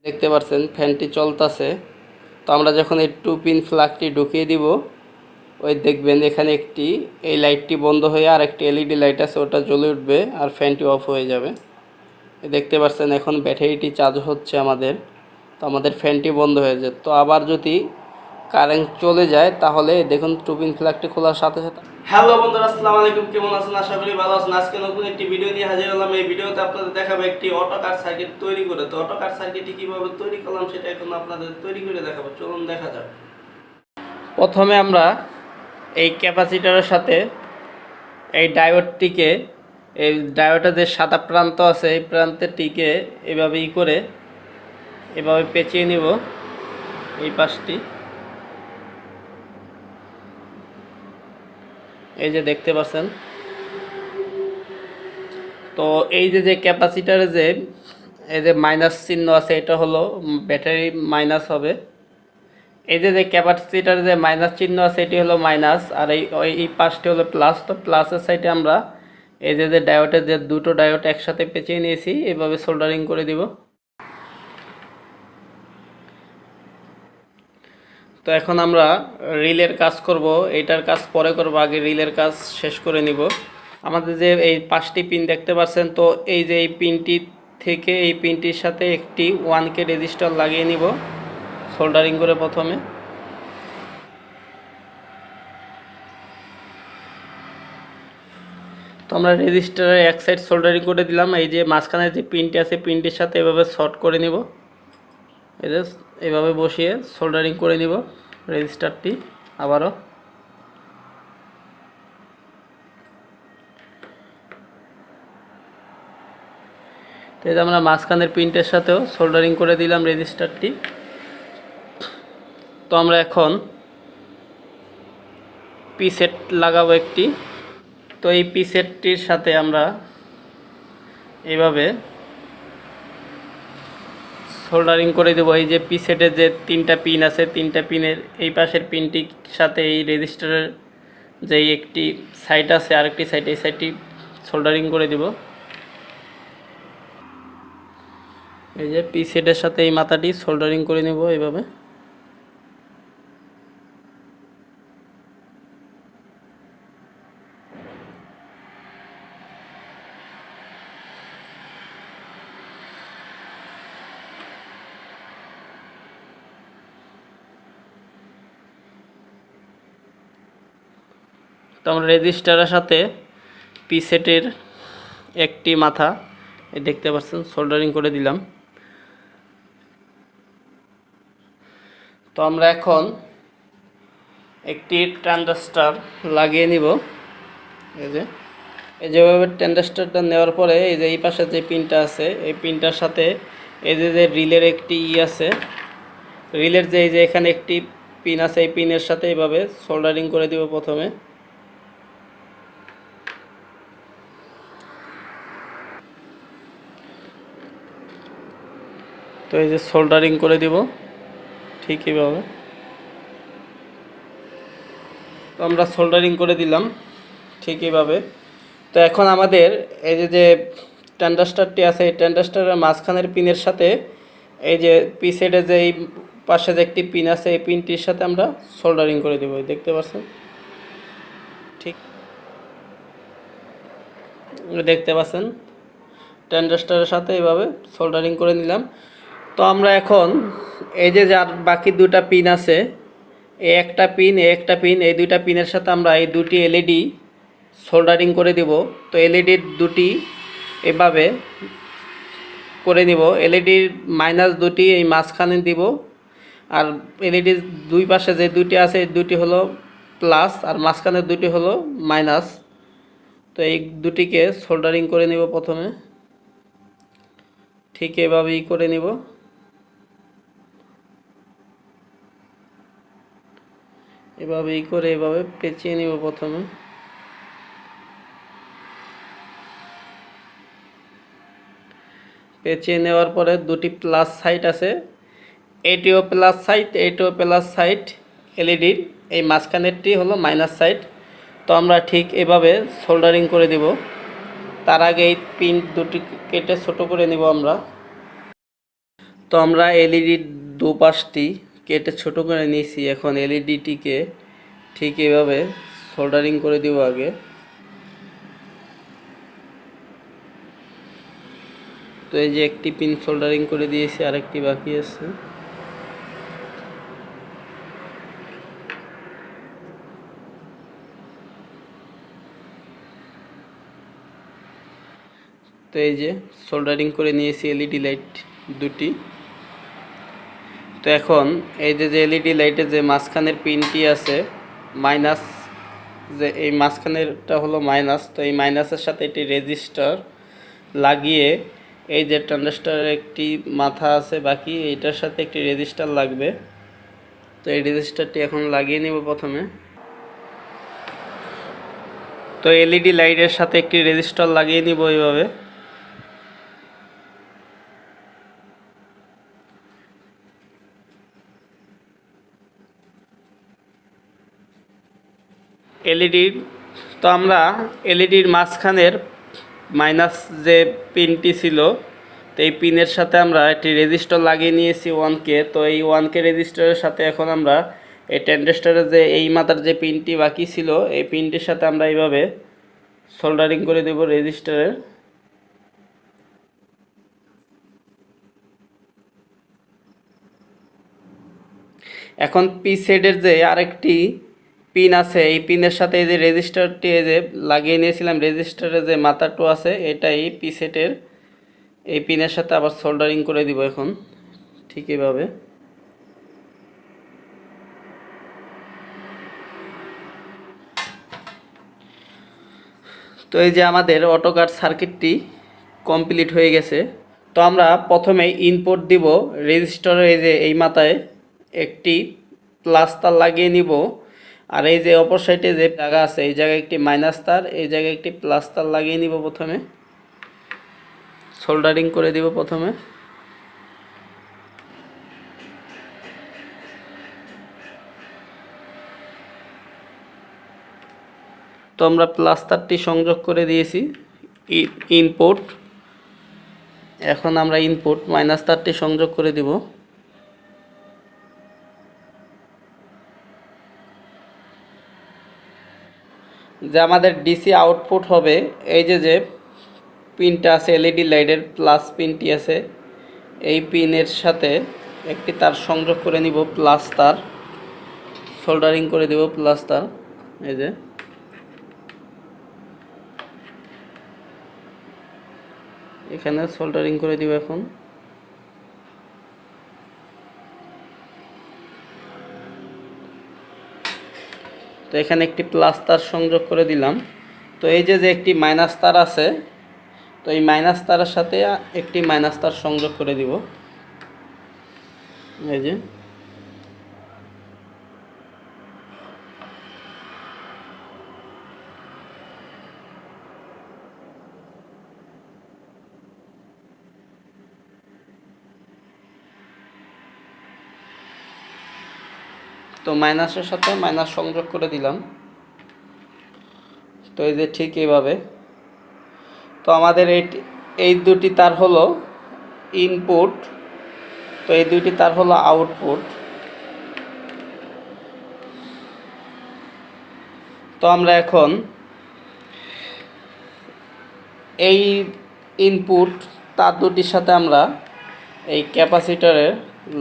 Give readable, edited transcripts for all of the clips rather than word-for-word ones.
দেখতে পাচ্ছেন ফ্যানটি চলতেছে। তো আমরা যখন এই 2 পিন প্লাগটি ঢুকিয়ে দিব, ওই দেখবেন এখানে একটি এই লাইটটি বন্ধ হয়ে আর একটি এলইডি লাইট আছে, ওটা জ্বলে উঠবে আর ফ্যানটি অফ হয়ে যাবে। দেখতে পাচ্ছেন এখন ব্যাটারিটি চার্জ হচ্ছে আমাদের। তো আমাদের ফ্যানটি বন্ধ হয়ে যায়। তো আবার যদি কারেন্ট চলে যায় তাহলে দেখুন 2 পিন প্লাগটি খোলার সাথে সাথে। হ্যালো বন্ধুরা, আসসালামু আলাইকুম, কেমন আছেন? আশা করি ভালো আছেন। আজকে নতুন একটি ভিডিও নিয়ে হাজির হলাম। এই ভিডিওতে আপনাদের দেখাবো একটি অটো কাট সার্কিট তৈরি করে। তো অটো কাট সার্কিটটি কীভাবে তৈরি করলাম সেটা এখন আপনাদের তৈরি করে দেখাবো, চলুন দেখা যাক। প্রথমে আমরা এই ক্যাপাসিটরের সাথে এই ডায়োডটিকে, এই ডায়োডের যে সাদা প্রান্ত আছে এই প্রান্তটিকে এভাবে করে এভাবে পেঁচিয়ে নিব এই পাশটি। এই যে দেখতে পাচ্ছেন। তো এই যে ক্যাপাসিটারে যে এই যে মাইনাস চিহ্ন আছে, এটা হলো ব্যাটারি মাইনাস হবে। এই যে ক্যাপাসিটারে যে মাইনাস চিহ্ন আছে এটি হলো মাইনাস, আর এই পাশটি হলো প্লাস। তো প্লাসের সাইডে আমরা এই যে ডায়োডের যে দুটো ডায়োড একসাথে পেঁচিয়ে নিয়েছি, এভাবে সোল্ডারিং করে দিব। তো এখন আমরা রিলের কাজ করব, এইটার কাজ পরে করব, আগে রিলের কাজ শেষ করে নিব। আমাদের যে এই 5টি পিন দেখতে পাচ্ছেন, তো এই যে এই পিনটি থেকে এই পিনটির সাথে একটি 1K রেজিস্টার লাগিয়ে নিব সোল্ডারিং করে প্রথমে। তো আমরা রেজিস্টারের এক সাইড সোল্ডারিং করে দিলাম। এই যে মাঝখানে যে পিনটি আছে পিনটির সাথে এভাবে শর্ট করে নিব, এভাবে বসিয়ে সোল্ডারিং করে নিব রেজিস্টারটি আবারও। তো এই যে আমরা মাঝখানের পিনটের সাথেও সোল্ডারিং করে দিলাম রেজিস্টারটি। তো আমরা এখন পি সেট লাগাবো একটি। তো এই পি সেটটির সাথে আমরা এইভাবে সোল্ডারিং করে দেবো। এই যে পি সেটের যে 3টা পিন আছে, 3টা পিনের এই পাশের পিনটির সাথে এই রেজিস্টারের যে একটি সাইড আছে আরেকটি সাইড, এই সাইডটি সোল্ডারিং করে দেব। এই যে পি সেটের সাথে এই মাথাটি সোল্ডারিং করে নেব এইভাবে। তো আমরা রেজিস্টারের সাথে পি সেটের একটি মাথা এই দেখতে পাচ্ছেন সোল্ডারিং করে দিলাম। তো আমরা এখন একটি ট্রানজিস্টর লাগিয়ে নিব। যেভাবে ট্রানজিস্টরটা নেওয়ার পরে এই যে এই পাশে যে পিনটা আছে এই পিনটার সাথে এই যে রিলের একটি আছে, রিলের যে এই যে এখানে একটি পিন আছে এই পিনের সাথে এইভাবে সোল্ডারিং করে দিব প্রথমে। তো এই যে সোল্ডারিং করে দিব ঠিক এইভাবে। তো আমরা সোল্ডারিং করে দিলাম ঠিক এইভাবে। তো এখন আমাদের এই যে ট্রানজিস্টরটি আছে এই ট্রানজিস্টরের মাঝখানের পিনের সাথে এই যে পি সেটের যে এই পাশে যে একটি পিন আছে এই পিনটির সাথে আমরা সোল্ডারিং করে দেব, দেখতে পাচ্ছেন ঠিক দেখতে পাচ্ছেন ট্রানজিস্টরের সাথে এইভাবে সোল্ডারিং করে নিলাম। তো আমরা এখন এই যে যার বাকি দুটা পিন আছে এই একটা পিন এই দুইটা পিনের সাথে আমরা এই দুটি এলইডি সোল্ডারিং করে দিব। তো এলইডির দুটি এভাবে করে নিব। এলইডির মাইনাস দুটি এই মাঝখানে দিব, আর এলইডির দুই পাশে যে দুটি আছে এই দুটি হলো প্লাস আর মাঝখানে দুটি হলো মাইনাস। তো এই দুটিকে সোল্ডারিং করে নিব প্রথমে ঠিক এভাবেই করে নিব। এভাবেই করে এভাবে পেঁচিয়ে নিব প্রথমে। পেঁচিয়ে নেওয়ার পরে দুটি প্লাস সাইড আছে, এইটিও প্লাস সাইড এইটিও প্লাস সাইড এলইডির, এই মাঝখানেরটি হলো মাইনাস সাইড। তো আমরা ঠিক এভাবে সোল্ডারিং করে দিব। তার আগে এই পিন দুটি কেটে ছোট করে নিব আমরা। তো তো আমরা এলইডির দুপাশটি কেটে ছোট করে নিয়েছি। এখন এলইডিটিকে ঠিক এভাবে সোল্ডারিং করে দিব আগে। তো এই যে একটি পিন সোল্ডারিং করে দিয়েছি, আরেকটি বাকি আছে। তো এই যে সোল্ডারিং করে নিয়েছি এলইডি লাইট দুটি। তো এখন এই যে এলইডি লাইটের যে মাঝখানের পিনটি আছে মাইনাস, যে এই মাঝখানেরটা হলো মাইনাস, তো এই মাইনাসের সাথে একটি রেজিস্টার লাগিয়ে এই যে ট্রানজিস্টরের একটি মাথা আছে বাকি, এইটার সাথে একটি রেজিস্টার লাগবে। তো এই রেজিস্টারটি এখন লাগিয়ে নিব প্রথমে। তো এলইডি লাইটের সাথে একটি রেজিস্টার লাগিয়ে নিব এইভাবে। এলইডির তো আমরা এলইডির মাঝখানের মাইনাস যে পিনটি ছিল, তো এই পিনের সাথে আমরা একটি রেজিস্টার লাগিয়ে নিয়েছি 1K। তো এই 1K রেজিস্টারের সাথে এখন আমরা এই ট্রানজিস্টরের যে এই মাথার যে পিনটি বাকি ছিল, এই পিনটির সাথে আমরা এইভাবে সোল্ডারিং করে দেব রেজিস্টারের। এখন পি সাইডের যে আরেকটি পিন আছে, এই পিনের সাথে এই যে রেজিস্টারটি এই যে লাগিয়ে নিয়েছিলাম, রেজিস্টারের যে মাথাটো আছে এটাই পি সেটের এই পিনের সাথে আবার সোল্ডারিং করে দিব এখন ঠিক এভাবে। তো এই যে আমাদের অটোকাট সার্কিটটি কমপ্লিট হয়ে গেছে। তো আমরা প্রথমে ইনপুট দিব রেজিস্টারের এই যে এই মাথায় একটি প্লাস তার লাগিয়ে নিব, আর এই যে অপর সাইডে যে জায়গা আছে এই জায়গায় একটি মাইনাস তার, এই জায়গায় একটি প্লাস তার লাগিয়ে নিব। প্রথমে সোল্ডারিং করে দিব প্রথমে। তো আমরা প্লাস তারটি সংযোগ করে দিয়েছি ইনপুট। এখন আমরা ইনপুট মাইনাস তারটি সংযোগ করে দিব। যে আমাদের ডিসি আউটপুট হবে এই যে পিনটা আছে এলইডি লাইটের প্লাস পিনটি আছে, এই পিনের সাথে একটি তার সংযোগ করে নিব, প্লাস তার সোল্ডারিং করে দেব প্লাস তার। এই যে এখানে সোল্ডারিং করে দিব এখন। তো এখানে একটি প্লাস তার সংযোগ করে দিলাম। তো এই যে একটি মাইনাস তার আছে, তো এই মাইনাস তারের সাথে একটি মাইনাস তার সংযোগ করে দিব। এই যে তো মাইনাসের সাথে মাইনাস সংযোগ করে দিলাম। তো এই যে ঠিক এইভাবে। তো আমাদের এই দুটি তার হলো ইনপুট, তো এই দুটি তার হলো আউটপুট। তো আমরা এখন এই ইনপুট তার দুটির সাথে আমরা এই ক্যাপাসিটরের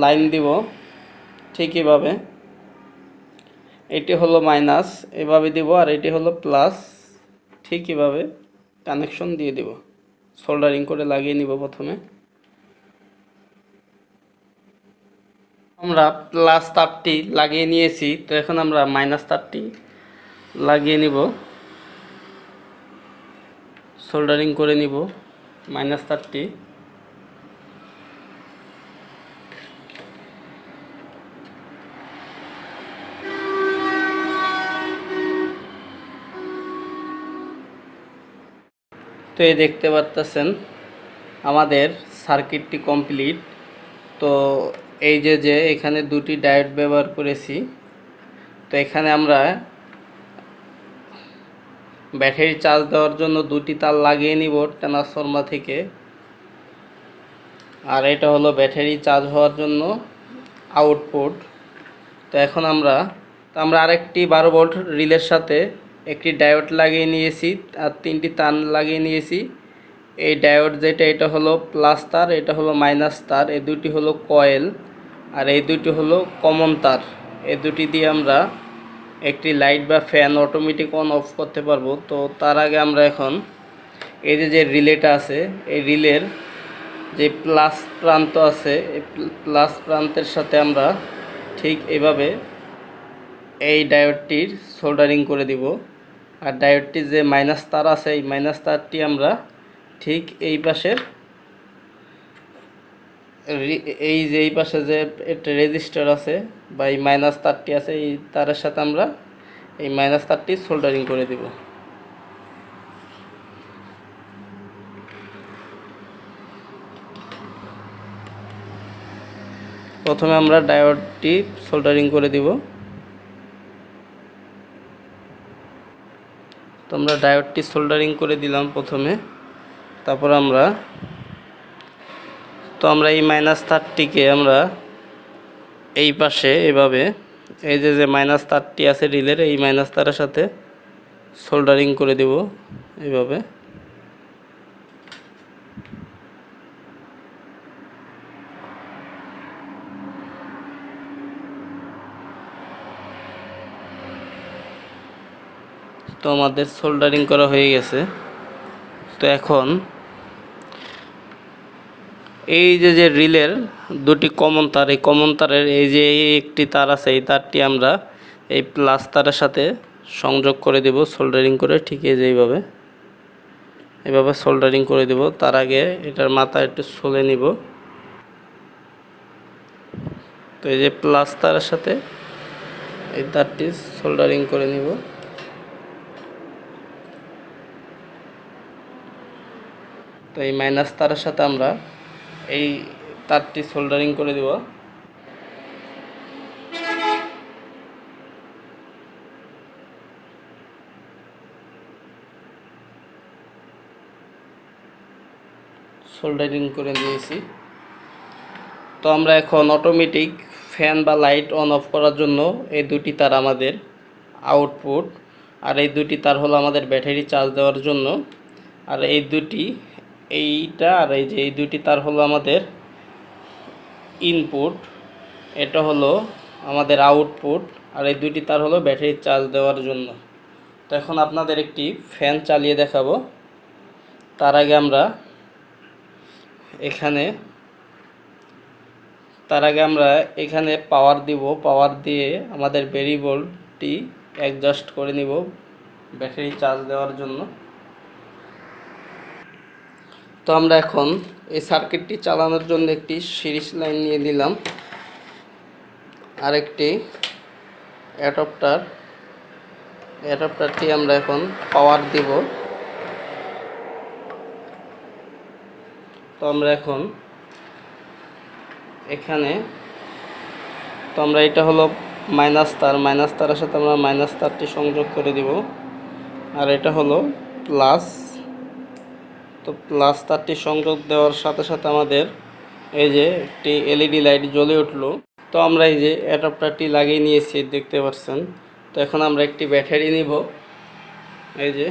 লাইন দিব ঠিক এভাবে। এটি হলো মাইনাস এভাবে দিব, আর এটি হলো প্লাস, ঠিক এভাবে কানেকশন দিয়ে দিব। সোল্ডারিং করে লাগিয়ে নিব প্রথমে। আমরা প্লাস তারটি লাগিয়ে নিয়েছি, তো এখন আমরা মাইনাস তারটি লাগিয়ে নিব, সোল্ডারিং করে নিব মাইনাস তারটি। তো এই দেখতে পারতেছেন আমাদের সার্কিটটি কমপ্লিট। তো এই যে এখানে দুটি ডায়োড ব্যবহার করেছি। তো এখানে আমরা ব্যাটারি চার্জ দেওয়ার জন্য দুটি তার লাগিয়ে নিব ট্রান্সফরমার থেকে। আর এটা হলো ব্যাটারি চার্জ হওয়ার জন্য আউটপুট। তো এখন আমরা আরেকটি 12 ভোল্ট রিলের সাথে একটি ডায়োড লাগিয়ে নিয়েছি আর 3টি তার লাগিয়ে নিয়েছি। এই ডায়োড যেটা, এটা হলো প্লাস তার, এটা হলো মাইনাস তার, এই দুটি হলো কয়েল আর এই দুটি হলো কমন তার। এই দুটি দিয়ে আমরা একটি লাইট বা ফ্যান অটোমেটিক অন অফ করতে পারবো। তো তার আগে আমরা এখন এই যে রিলেটা আছে, এই রিলের যে প্লাস প্রান্ত আছে, এই প্লাস প্রান্তের সাথে আমরা ঠিক এইভাবে এই ডায়োডটির সোল্ডারিং করে দিব। আর ডায়োডটির যে মাইনাস তার আছে, এই মাইনাস তারটি আমরা ঠিক এই পাশের এই পাশে যে একটা রেজিস্টার আছে বা এই মাইনাস তারটি আছে, এই তারের সাথে আমরা এই মাইনাস তারটি সোল্ডারিং করে দিব। প্রথমে আমরা ডায়োডটি সোল্ডারিং করে দিব। তো আমরা ডায়োডটি সোল্ডারিং করে দিলাম প্রথমে। তারপর আমরা এই মাইনাস তারটিকে আমরা এই পাশে এভাবে এই যে মাইনাস তারটি আছে রিলের, এই মাইনাস তারের সাথে সোল্ডারিং করে দেব এইভাবে। তো আমাদের সোল্ডারিং করা হয়ে গেছে। তো এখন এই যে রিলের দুটি কমন তার, এই কমন তারের এই যে একটি তার আছে, এই তারটি আমরা এই প্লাস তারের সাথে সংযোগ করে দেব সোল্ডারিং করে, ঠিক এইভাবে সোল্ডারিং করে দেব। তার আগে এটার মাথা একটু ছুলে নিব। তো এই যে প্লাস তারের সাথে এই তারটি সোল্ডারিং করে নিব। তো এই মাইনাস তারের সাথে আমরা এই তারটি সোল্ডারিং করে দেব। সোল্ডারিং করে দিয়েছি। তো আমরা এখন অটোমেটিক ফ্যান বা লাইট অন অফ করার জন্য এই দুটি তার আমাদের আউটপুট, আর এই দুটি তার হলো আমাদের ব্যাটারি চার্জ দেওয়ার জন্য। আর এই দুটি, এইটা আর এই দুটি তার হলো আমাদের ইনপুট, এটা হলো আমাদের আউটপুট, আর এই দুটি তার হলো ব্যাটারি চার্জ দেওয়ার জন্য। তো এখন আপনাদের একটি ফ্যান চালিয়ে দেখাবো। তার আগে আমরা এখানে পাওয়ার দিব। পাওয়ার দিয়ে আমাদের ভেরিয়েবলটি অ্যাডজাস্ট করে নিব ব্যাটারি চার্জ দেওয়ার জন্য। তো আমরা এখন এই সার্কিটটি চালানোর জন্য একটি সিরিজ লাইন নিয়ে নিলাম, আরেকটি অ্যাডাপ্টারটি আমরা এখন পাওয়ার দিব। তো আমরা এখন এখানে এটা হলো মাইনাস তার, মাইনাস তারের সাথে আমরা মাইনাস তারটি সংযোগ করে দিব। আর এটা হলো প্লাস। তো প্লাস তারটি সংযোগ দেওয়ার সাথে সাথে আমাদের এই যে একটি এলইডি লাইট জ্বলে উঠলো। তো আমরা এই যে অ্যাডাপ্টারটি লাগিয়ে নিয়েছি, দেখতে পাচ্ছেন। তো এখন আমরা একটি ব্যাটারি নিব, এই যে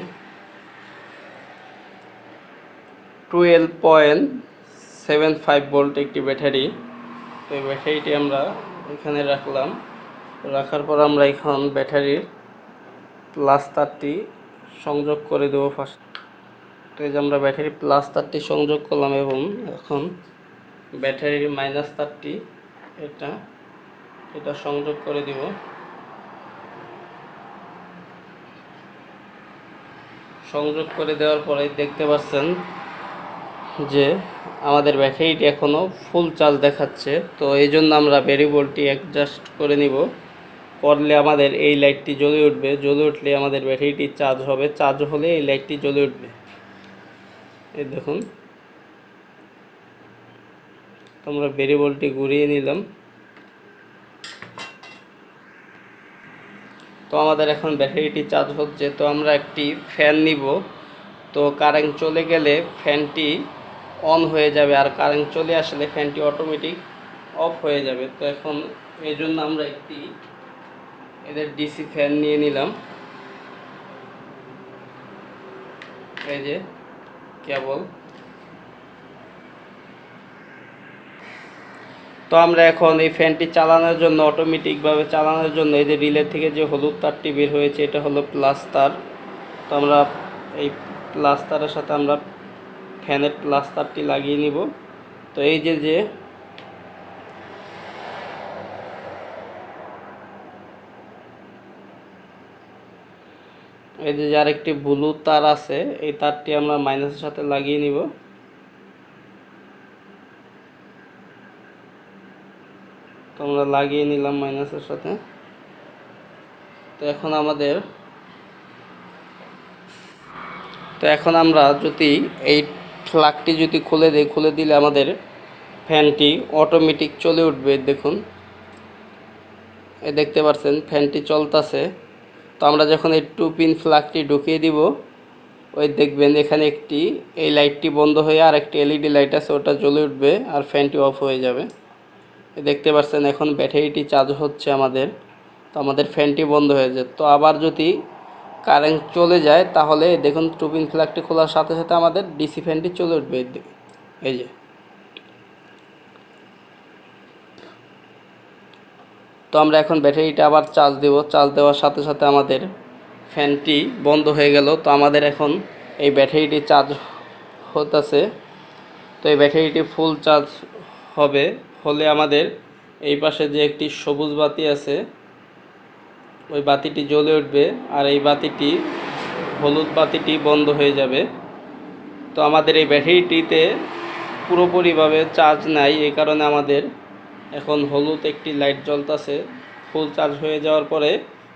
12.75 ভোল্ট একটি ব্যাটারি। তো এই ব্যাটারিটি আমরা এখানে রাখার পর আমরা এখন ব্যাটারির প্লাস তারটি সংযোগ করে দেবো ফার্স্ট। তো এই যে আমরা ব্যাটারি প্লাস তারটি সংযোগ করলাম এবং এখন ব্যাটারির মাইনাস তারটি এটা সংযোগ করে দিব। সংযোগ করে দেওয়ার পরে দেখতে পাচ্ছেন যে আমাদের ব্যাটারিটি এখনও ফুল চার্জ দেখাচ্ছে। তো এই জন্য আমরা ভেরিয়েবলটি অ্যাডজাস্ট করে নিব, করলে আমাদের এই লাইটটি জ্বলে উঠবে। জ্বলে উঠলে আমাদের ব্যাটারিটি চার্জ হবে, চার্জ হলে এই লাইটটি জ্বলে উঠবে। এই দেখুন, আমরা ভেরিয়েবলটি ঘুরিয়ে নিলাম। তো আমাদের এখন ব্যাটারিটি চার্জ হচ্ছে। তো আমরা একটি ফ্যান নিব। তো কারেন্ট চলে গেলে ফ্যানটি অন হয়ে যাবে, আর কারেন্ট চলে আসলে ফ্যানটি অটোমেটিক অফ হয়ে যাবে। তো এখন এই জন্য আমরা একটি এদের ডিসি ফ্যান নিয়ে নিলাম, এই যে কেবল। তো আমরা এখন এই ফ্যানটি চালানোর জন্য, অটোমেটিকভাবে চালানোর জন্য এই যে রিলে থেকে যে হলুদ তারটি বের হয়েছে, এটা হলো প্লাস তার। তো আমরা এই প্লাস তারের সাথে আমরা ফ্যানের প্লাস তারটি লাগিয়ে নিব। তো এই যে আরেকটি ব্লু তার আছে, এই তারটি আমরা মাইনাসের সাথে লাগিয়ে নিব। তো আমরা লাগিয়ে নিলাম মাইনাসের সাথে। তো এখন আমরা যদি এই প্লাগটি যদি খুলে দিলে আমাদের ফ্যানটি অটোমেটিক চলে উঠবে। দেখুন, এই দেখতে পাচ্ছেন ফ্যানটি চলতেছে। তো আমরা যখন এই 2 পিন প্লাগটি ঢুকিয়ে দিব, ওই দেখবেন এখানে এই লাইটটি বন্ধ হয়ে আর একটি এলইডি লাইট আছে, ওটা জ্বলে উঠবে আর ফ্যানটি অফ হয়ে যাবে। দেখতে পাচ্ছেন এখন ব্যাটারিটি চার্জ হচ্ছে আমাদের। তো আমাদের ফ্যানটি বন্ধ হয়ে যায়। তো আবার যদি কারেন্ট চলে যায় তাহলে দেখুন 2 পিন প্লাগটি খোলার সাথে সাথে আমাদের ডিসি ফ্যানটি চলে উঠবে। এই যে। তো আমরা এখন ব্যাটারিটা আবার চার্জ দেব। চার্জ দেওয়ার সাথে সাথে আমাদের ফ্যানটি বন্ধ হয়ে গেল। তো আমাদের এখন এই ব্যাটারিটি চার্জ হতেছে। তো এই ব্যাটারিটি ফুল চার্জ হলে আমাদের এই পাশে যে একটি সবুজ বাতি আছে, ওই বাতিটি জ্বলে উঠবে আর এই হলুদ বাতিটি বন্ধ হয়ে যাবে। তো আমাদের এই ব্যাটারিটিতে পুরোপুরিভাবে চার্জ নাই, এই কারণে আমাদের এখন হলুদ একটি লাইট জ্বলতেছে। ফুল চার্জ হয়ে যাওয়ার পরে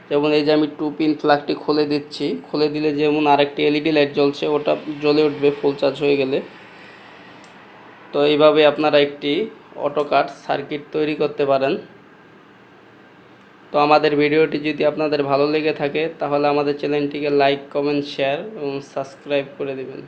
যেমন এই যে আমি 2 পিন প্লাগটি খুলে দিচ্ছি, খুলে দিলে যেমন আরেকটি এলইডি লাইট জ্বলছে, ওটা জ্বলে উঠবে ফুল চার্জ হয়ে গেলে। তো এইভাবে আপনারা একটি অটোকাট সার্কিট তৈরি করতে পারেন। তো আমাদের ভিডিওটি যদি আপনাদের ভালো লেগে থাকে তাহলে আমাদের চ্যানেলটিকে লাইক, কমেন্ট, শেয়ার এবং সাবস্ক্রাইব করে দেবেন।